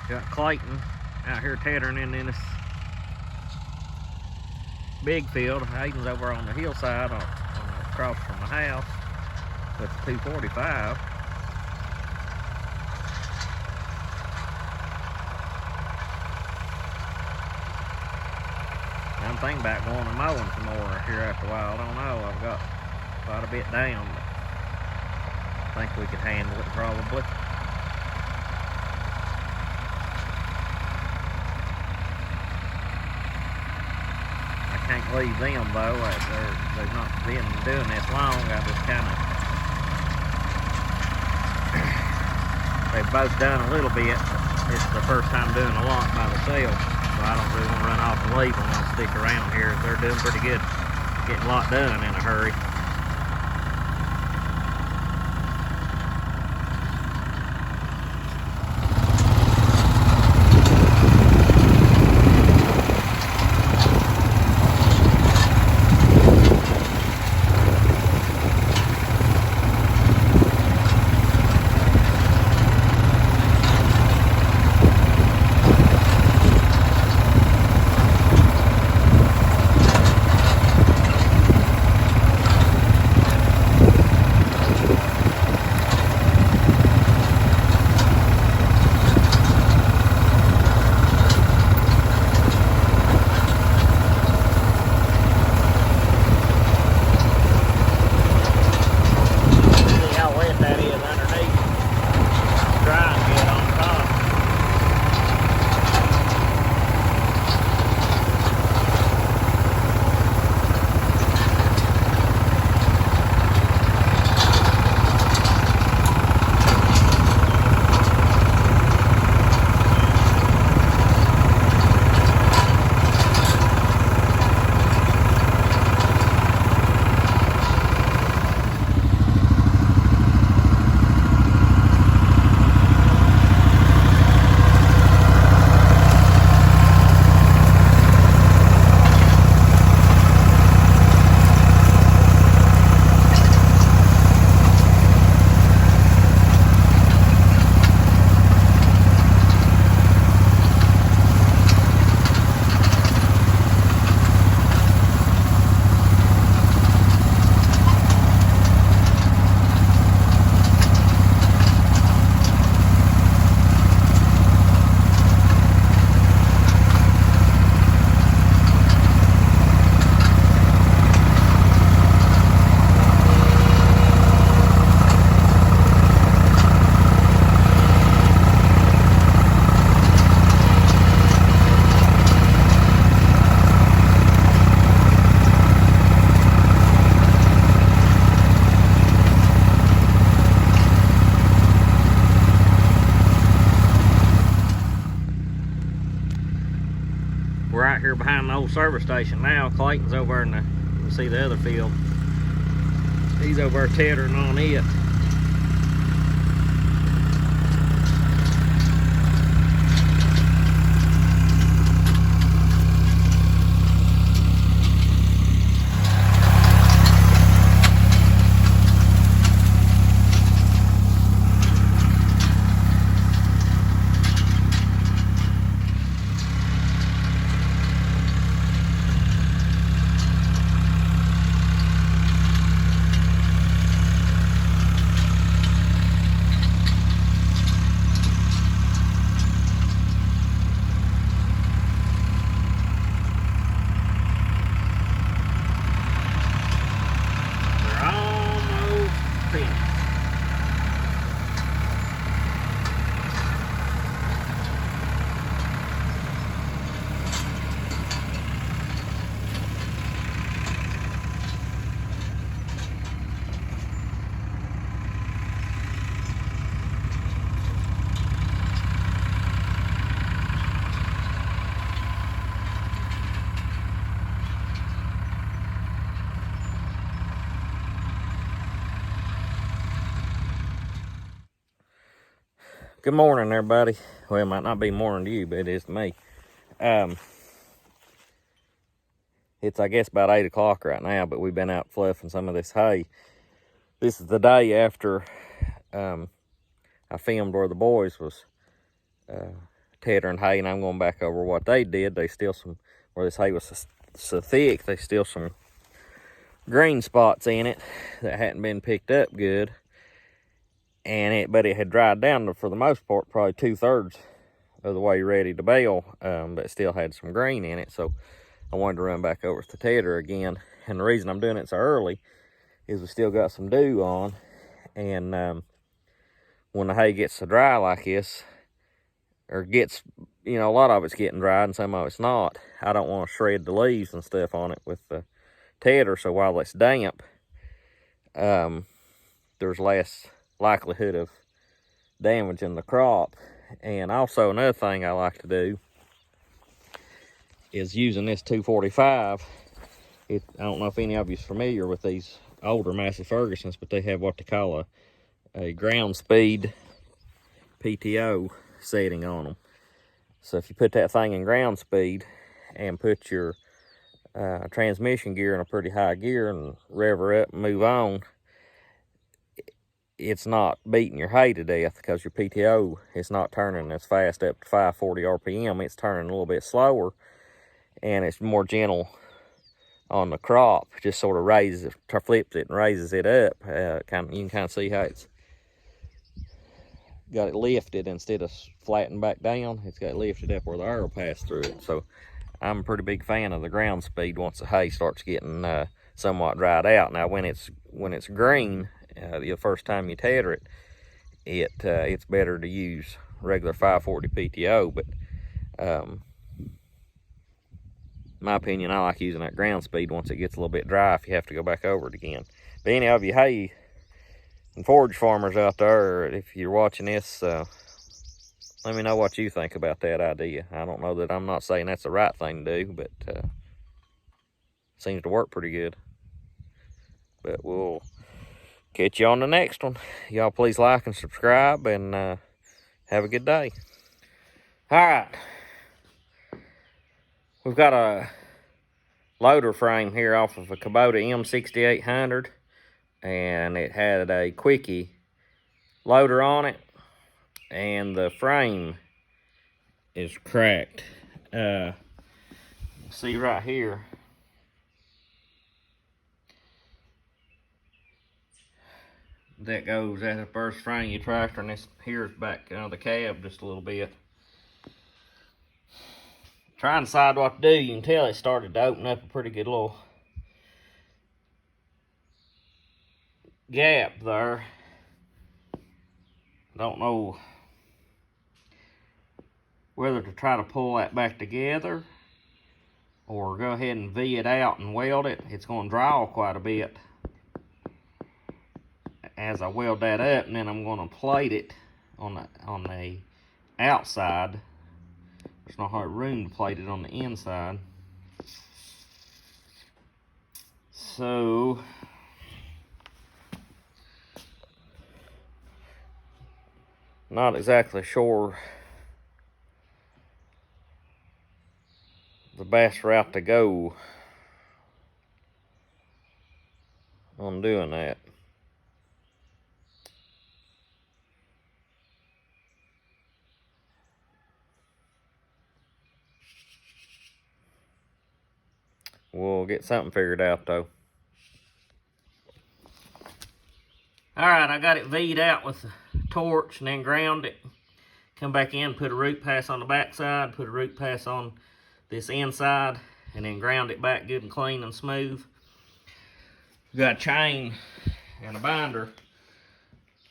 Got Clayton out here tethering in this big field. Hayden's over on the hillside across from the house with the 245. I'm thinking about going and mowing some more here after a while. I don't know. I've got quite a bit down, but I think we could handle it probably. I can't leave them though. They've not been doing this long. I just kind of, they've both done a little bit. This is the first time doing a lot by themselves, so I don't really want to run off and leave them. I'll stick around here. They're doing pretty good, getting a lot done in a hurry. We're out here behind the old service station now. Clayton's over in the, you can see the other field. He's over there tethering on it. Good morning, everybody. Well, it might not be morning to you, but it is to me. It's, I guess, about 8 o'clock right now, but we've been out fluffing some of this hay. This is the day after I filmed where the boys was Teddering hay, and I'm going back over what they did. They still some, where this hay was so thick, they still some green spots in it that hadn't been picked up good. But it had dried down for the most part, probably 2/3 of the way ready to bale, but it still had some green in it. So I wanted to run back over to Tedder again. And the reason I'm doing it so early is we still got some dew on. And when the hay gets so dry like this, or gets, you know, a lot of it's getting dry and some of it's not, I don't want to shred the leaves and stuff on it with the Tedder. So while it's damp, there's less likelihood of damaging the crop. And also another thing I like to do is using this 245. I don't know if any of you is familiar with these older Massey Fergusons, but they have what they call a ground speed PTO setting on them. So if you put that thing in ground speed and put your transmission gear in a pretty high gear and rev her up and move on, it's not beating your hay to death, because your PTO is not turning as fast up to 540 RPM. It's turning a little bit slower, and it's more gentle on the crop. Just sort of raises it, flips it and raises it up. You can kind of see how it's got it lifted instead of flattened back down. It's got it lifted up where the air will pass through it. So I'm a pretty big fan of the ground speed once the hay starts getting somewhat dried out. Now when it's green, the first time you tedder it, it's better to use regular 540 PTO. But in my opinion, I like using that ground speed once it gets a little bit dry, if you have to go back over it again. But any of you hay and forage farmers out there, if you're watching this, let me know what you think about that idea. I don't know that, I'm not saying that's the right thing to do, but seems to work pretty good. But we'll catch you on the next one. Y'all please like and subscribe, and have a good day. All right. We've got a loader frame here off of a Kubota M6800, and it had a quickie loader on it, and the frame is cracked. See right here, that goes at the first frame of your tractor, and this here's back the cab just a little bit. Trying to decide what to do. You can tell it started to open up a pretty good little gap there. Don't know whether to try to pull that back together or go ahead and V it out and weld it. It's going to draw quite a bit as I weld that up, and then I'm going to plate it on the outside. There's not hard room to plate it on the inside. So not exactly sure the best route to go on doing that. We'll get something figured out though. Alright, I got it V'd out with the torch and then ground it. Come back in, put a root pass on the back side, put a root pass on this inside, and then ground it back good and clean and smooth. We've got a chain and a binder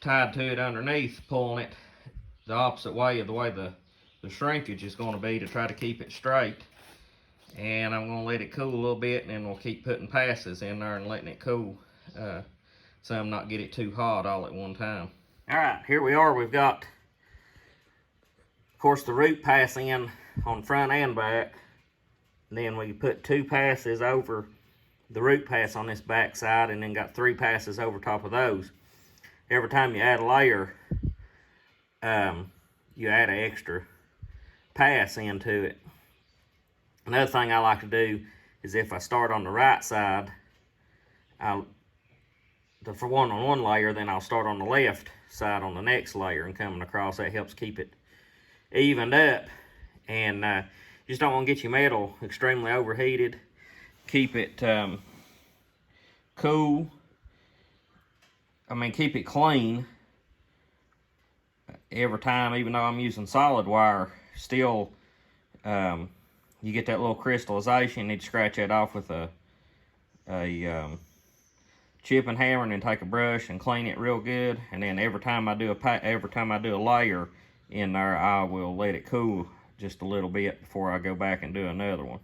tied to it underneath, pulling it the opposite way of the way the shrinkage is going to be, to try to keep it straight. And I'm going to let it cool a little bit, and then we'll keep putting passes in there and letting it cool. Some not get it too hot all at one time. Alright, here we are. We've got, of course, the root pass in on front and back. And then we put 2 passes over the root pass on this back side, and then got 3 passes over top of those. Every time you add a layer, you add an extra pass into it. Another thing I like to do is, if I start on the right side, for one on one layer, then I'll start on the left side on the next layer and coming across. That helps keep it evened up. And just don't want to get your metal extremely overheated. Keep it cool. Keep it clean every time, even though I'm using solid wire. Still, you get that little crystallization. You need to scratch that off with a chip and hammer, and then take a brush and clean it real good. And then every time I do a layer in there, I will let it cool just a little bit before I go back and do another one.